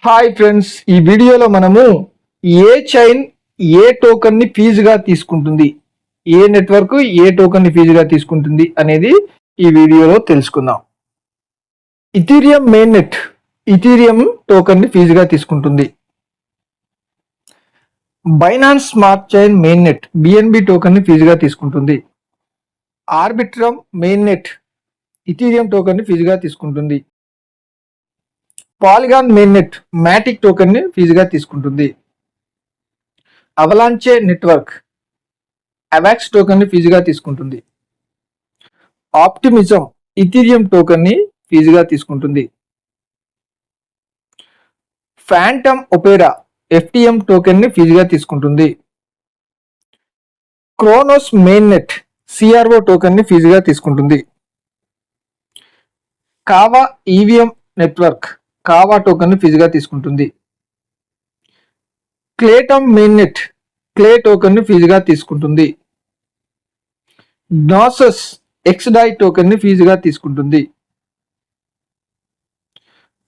Hi friends, ఈ వీడియోలో మనము ఏ చైన్ ఏ టోకన్ ని ఫీజుగా తీసుకుంటుంది, ఏ నెట్వర్క్ ఏ టోకన్ ని ఫీజుగా తీసుకుంటుంది అనేది ఈ వీడియోలో తెలుసుకుందాం. Ethereum main net Ethereum token ని ఫీజుగా తీసుకుంటుంది. Binance smart chain main net BNB token ని ఫీజుగా తీసుకుంటుంది. Arbitrum main net Ethereum token ని ఫీజుగా తీసుకుంటుంది. పాలిగాన్ మెయిన్ నెట్ మ్యాటిక్ టోకన్ ని ఫీజుగా తీసుకుంటుంది. అవలాంచే నెట్వర్క్ అవాక్స్ టోకన్ ని ఫీజుగా తీసుకుంటుంది. ఆప్టిమిజం ఇథీరియం టోకన్ ని ఫీజుగా తీసుకుంటుంది. ఫ్యాంటమ్ ఒపేరా ఎఫ్టిఎం టోకెన్ ని ఫీజుగా తీసుకుంటుంది. Kronos main net CRO token ని ఫీజుగా తీసుకుంటుంది. కావా ఈవీఎం నెట్వర్క్ కావా టోకెన్ ని ఫీజుగా తీసుకుంటుంది. క్లేటమ్ మెయిన్ నెట్ క్లే టోకెన్ ని ఫీజుగా తీసుకుంటుంది. గ్నాసస్ ఎక్స్డై టోకెన్ ని ఫీజుగా తీసుకుంటుంది.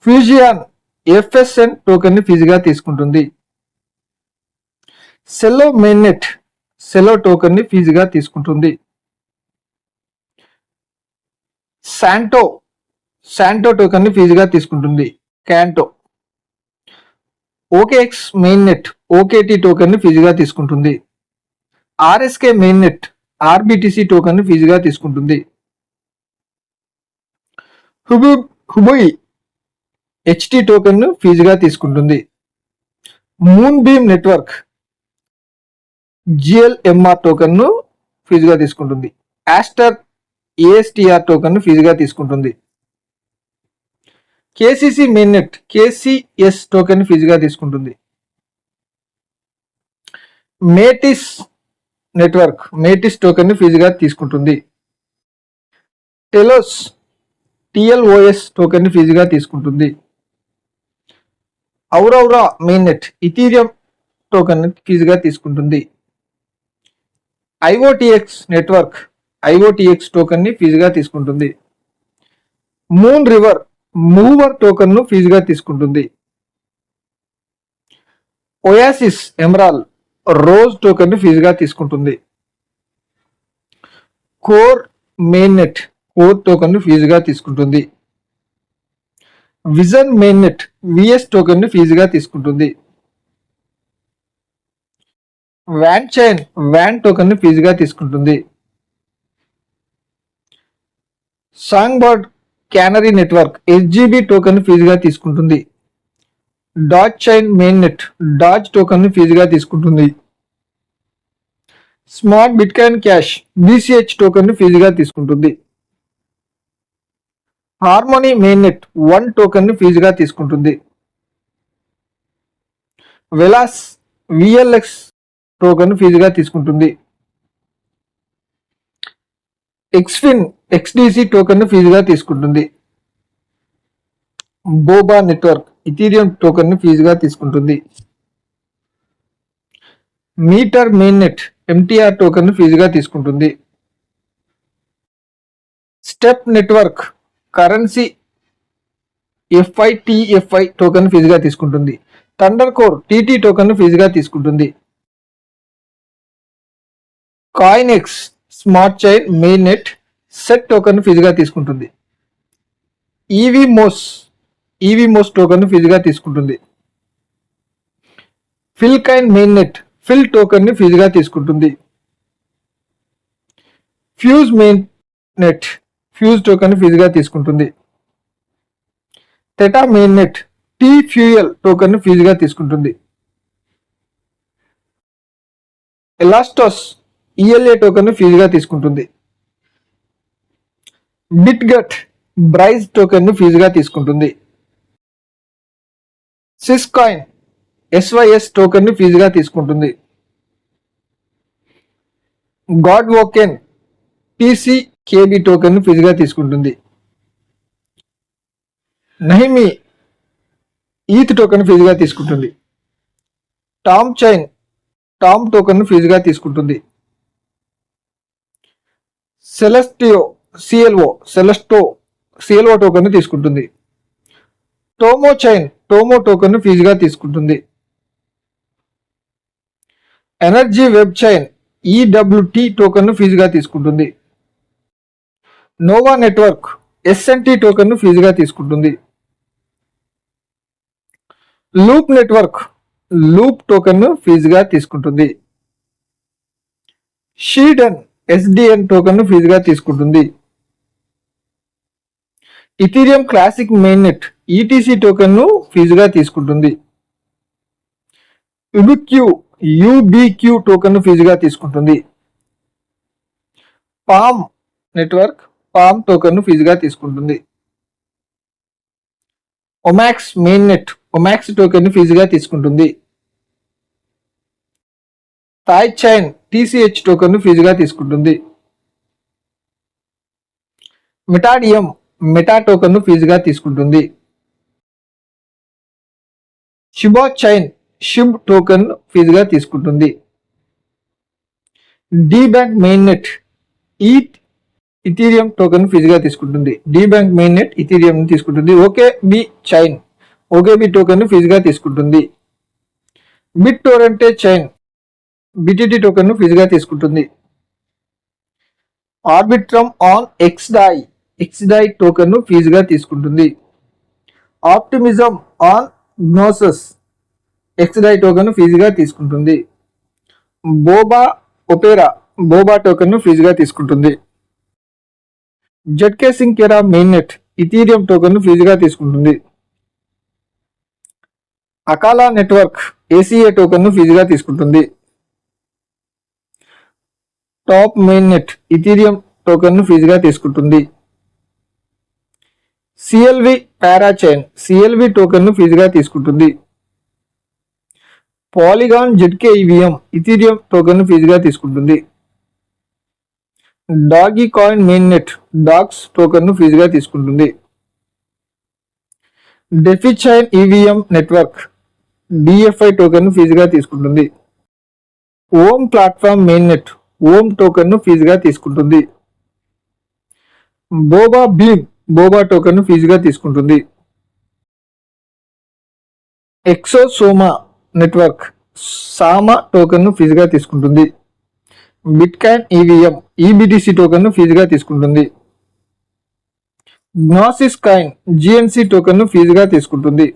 ఫ్యూజియాన్ ఎఫ్ఎస్ఎన్ టోకెన్ ని ఫీజుగా తీసుకుంటుంది. Celo main net Celo token ని ఫీజుగా తీసుకుంటుంది. శాంటో టోకెన్ ని ఫీజుగా తీసుకుంటుంది. Canto OKX main net OKT token ని ఫీజుగా తీసుకుంటుంది. RSK main net RBTC token ని ఫీజుగా తీసుకుంటుంది. హుబుయి హెచ్టి టోకెన్ ను ఫీజుగా తీసుకుంటుంది. Moonbeam network GLMR token ను ఫీజుగా తీసుకుంటుంది. ఆస్టర్ ఏఎస్టిఆర్ టోకెన్ ను ఫీజుగా తీసుకుంటుంది. KCC main net KCS token ని ఫీజుగా తీసుకుంటుంది. మేటిస్ నెట్వర్క్ మేటిస్ టోకెన్ ని ఫీజుగా తీసుకుంటుంది. టెలోస్ టిఎల్ఓఎస్ టోకెన్ ని ఫీజుగా తీసుకుంటుంది. ఔరౌరా మెయిన్ నెట్ ఇథీరియం టోకెన్ ని ఫీజుగా తీసుకుంటుంది. ఐఓటిఎక్స్ నెట్వర్క్ ఐఓటిఎక్స్ టోకెన్ ని ఫీజుగా తీసుకుంటుంది. మూన్ రివర్ మూవర్ టోకెన్ ను ఫీజుగా తీసుకుంటుంది. ఒయాసిస్ ఎమరాల్ రోజ్ టోకెన్ ని ఫీజుగా తీసుకుంటుంది. Core main net core token ను ఫీజుగా తీసుకుంటుంది. Vision main net VS token ని ఫీజుగా తీసుకుంటుంది. వ్యాన్ చైన్ వ్యాన్ టోకెన్ ని ఫీజుగా తీసుకుంటుంది. సాంగ్బర్డ్ క్యానరీ నెట్వర్క్ ఎస్జిబి టోకెన్ ని ఫీజుగా తీసుకుంటుంది. డాజ్ చైన్ మెయిన్ నెట్ డాజ్ టోకెన్ ని ఫీజుగా తీసుకుంటుంది. స్మార్ట్ బిట్కాయిన్ క్యాష్ బిసిహెచ్ టోకెన్ ని ఫీజుగా తీసుకుంటుంది. హార్మోనీ మెయిన్ నెట్ 1 టోకెన్ ని ఫీజుగా తీసుకుంటుంది. వెలాస్ విఎల్ఎక్స్ టోకెన్ ని ఫీజుగా తీసుకుంటుంది. ఎక్స్ఫిన్ ఎక్స్డిసి టోకెన్ ని ఫీజుగా తీసుకుంటుంది. బోబా నెట్వర్క్ ఇథీరియం టోకెన్ ని ఫీజుగా తీసుకుంటుంది. Meter main net MTR token ని ఫీజుగా తీసుకుంటుంది. Step network currency FITFI token ఫీజుగా తీసుకుంటుంది. థండర్ కోర్ టీటీ టోకెన్ ఫీజుగా తీసుకుంటుంది. Coinex smart chain main net CET token ఫీజుగా తీసుకుంటుంది. ఈవీమోస్ టోకెన్ ఫీజుగా తీసుకుంటుంది. Filecoin main net FIL token ని ఫీజుగా తీసుకుంటుంది. Fuse main net Fuse token ఫీజుగా తీసుకుంటుంది. Theta main net T fuel token ఫీజుగా తీసుకుంటుంది. ఎలాస్టోస్ ఈఎల్ఏ టోకెన్ ఫీజుగా తీసుకుంటుంది. బిట్గట్ బ్రైజ్ టోకెన్ ఫీజుగా తీసుకుంటుంది. సిస్కాయిన్ ఎస్వైఎస్ టోకెన్ ఫీజుగా తీసుకుంటుంది. గాడ్ వోకెన్ టీసీకేబి టోకెన్ ఫీజుగా తీసుకుంటుంది. నహిమి ఈత్ టోకెన్ ఫీజుగా తీసుకుంటుంది. టామ్ చైన్ టామ్ టోకెన్ ఫీజుగా తీసుకుంటుంది. సెలెస్టో సిఎల్ఓ టోకెన్ తీసుకుంటుంది. టోమో చైన్ టోమో టోకెన్ ను ఫీజుగా తీసుకుంటుంది. ఎనర్జీ వెబ్ చైన్ ఈడబ్ల్యూటీ టోకెన్ ను ఫీజుగా తీసుకుంటుంది. నోవా నెట్వర్క్ ఎస్ఎన్టీ టోకెన్ ను ఫీజుగా తీసుకుంటుంది. లూప్ నెట్వర్క్ లూప్ టోకెన్ ను ఫీజుగా తీసుకుంటుంది. షీడన్ ఎస్డిఎన్ టోకెన్ ను ఫీజుగా తీసుకుంటుంది. Ethereum classic main net ETC token ను ఫీజుగా తీసుకుంటుంది. యూబిక్యూ టోకెన్ ను ఫీజుగా తీసుకుంటుంది. పామ్ నెట్వర్క్ పామ్ టోకెన్ ను ఫీజుగా తీసుకుంటుంది. Omax main net Omax token ను ఫీజుగా తీసుకుంటుంది. థాయ్ చైన్ టీసీహెచ్ టోకెన్ ను ఫీజుగా తీసుకుంటుంది. మెటాడియం మెటా టోకెన్ ను ఫీజుగా తీసుకుంటుంది. షిబా చైన్ షిబ్ టోకెన్ ఫీజుగా తీసుకుంటుంది. D bank main net Ethereum token ఫీజుగా తీసుకుంటుంది. D bank main net Ethereum తీసుకుంటుంది. ఓకేబి చైన్ ఓకేబి టోకెన్ ఫీజుగా తీసుకుంటుంది. BitTorrent chain BTT token ఫీజుగా తీసుకుంటుంది. ఆర్బిట్రమ్ ఆన్ ఎక్స్డాయ్ టోకెన్ ఫీజుగా తీసుకుంటుంది. Optimism on Gnosis xDai token ఫీజుగా తీసుకుంటుంది. బోబా టోకెన్ ఫీజుగా తీసుకుంటుంది. Zk sync era main net Ethereum token ఫీజుగా తీసుకుంటుంది. అకాలా నెట్వర్క్ ఏసీఏ టోకెన్ ఫీజుగా తీసుకుంటుంది. Top main net Ethereum token ఫీజుగా తీసుకుంటుంది. సిఎల్వి పారాచైన్ సిఎల్వి టోకెన్ ఫీజుగా తీసుకుంటుంది. Polygon zk EVM Ethereum token ఫీజుగా తీసుకుంటుంది. డాగీ కాయిన్ మెయిన్ నెట్ డాక్స్ టోకెన్ ఫీజుగా తీసుకుంటుంది. DeFiChain EVM network DFI token ఫీజుగా తీసుకుంటుంది. OM platform main net OM token ఫీజుగా తీసుకుంటుంది. బోబా టోకెన్ ఫీజుగా తీసుకుంటుంది. ఎక్సోసోమా నెట్వర్క్ సామా టోకెన్ ఫీజుగా తీసుకుంటుంది. బిట్కాయిన్ ఈవీఎం ఈబిటిసి టోకెన్ ఫీజుగా తీసుకుంటుంది. గ్నాసిస్ కాయిన్ జిఎన్సి టోకెన్ ఫీజుగా తీసుకుంటుంది.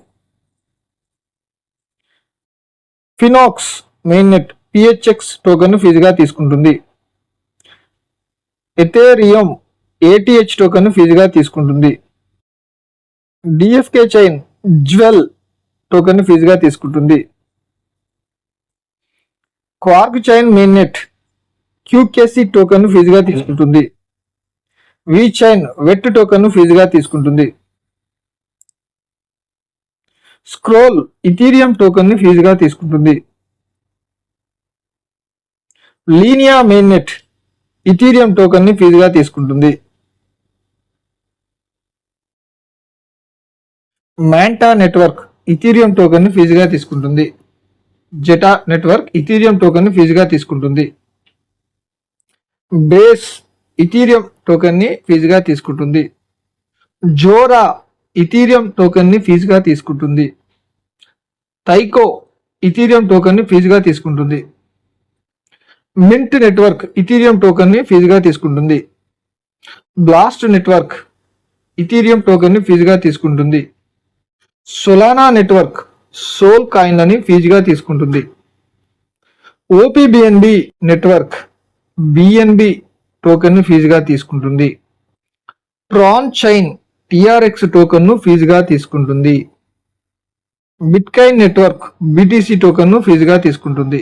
Phoenix main net PHX token ఫీజుగా తీసుకుంటుంది. ఎథేరియం ఏటీహెచ్ టోకెన్ ఫీజుగా తీసుకుంటుంది. డిఎఫ్కే చైన్ జ్వెల్ టోకెన్ ఫీజుగా తీసుకుంటుంది. Quark chain main net QKC token ఫీజుగా తీసుకుంటుంది. వి చైన్ వెట్ టోకెన్ ఫీజుగా తీసుకుంటుంది. స్క్రోల్ ఇథీరియం టోకెన్ ఫీజుగా తీసుకుంటుంది. Linea main net Ethereum token ఫీజుగా తీసుకుంటుంది. మ్యాంటా నెట్వర్క్ ఇథీరియం టోకెన్ ఫీజుగా తీసుకుంటుంది. జెటా నెట్వర్క్ ఇథీరియం టోకెన్ ఫీజుగా తీసుకుంటుంది. బేస్ ఇథీరియం టోకెన్ ఫీజుగా తీసుకుంటుంది. జోరా ఇథీరియం టోకెన్ ఫీజుగా తీసుకుంటుంది. తైకో ఇథీరియం టోకెన్ ఫీజుగా తీసుకుంటుంది. మింట్ నెట్వర్క్ ఇథీరియం టోకెన్ ఫీజుగా తీసుకుంటుంది. బ్లాస్ట్ నెట్వర్క్ ఇథీరియం టోకెన్ ఫీజుగా తీసుకుంటుంది. సొలానా నెట్వర్క్ సోల్ కాయిన్లని ఫీజుగా తీసుకుంటుంది. ఓపీబిఎన్బి నెట్వర్క్ బిఎన్బి టోకెన్ ఫీజుగా తీసుకుంటుంది. ట్రాన్ చైన్ టిఆర్ఎక్స్ టోకెన్ ఫీజుగా తీసుకుంటుంది. బిట్కాయిన్ నెట్వర్క్ బిటిసి టోకెన్ ఫీజుగా తీసుకుంటుంది.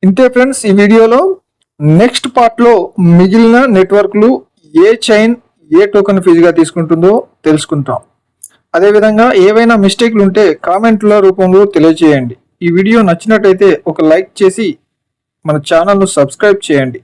ఇంతే ఫ్రెండ్స్, ఈ వీడియోలో నెక్స్ట్ పార్ట్ లో మిగిలిన నెట్వర్క్లు ఏ చైన్ ఏ టోకెన్ ఫీజుగా తీసుకుంటుందో తెలుసుకుంటాం. అదేవిధంగా ఏవైనా మిస్టేక్లు ఉంటే కామెంట్ల రూపంలో తెలియజేయండి. ఈ వీడియో నచ్చినట్టయితే ఒక లైక్ చేసి మన ఛానల్ను సబ్స్క్రైబ్ చేయండి.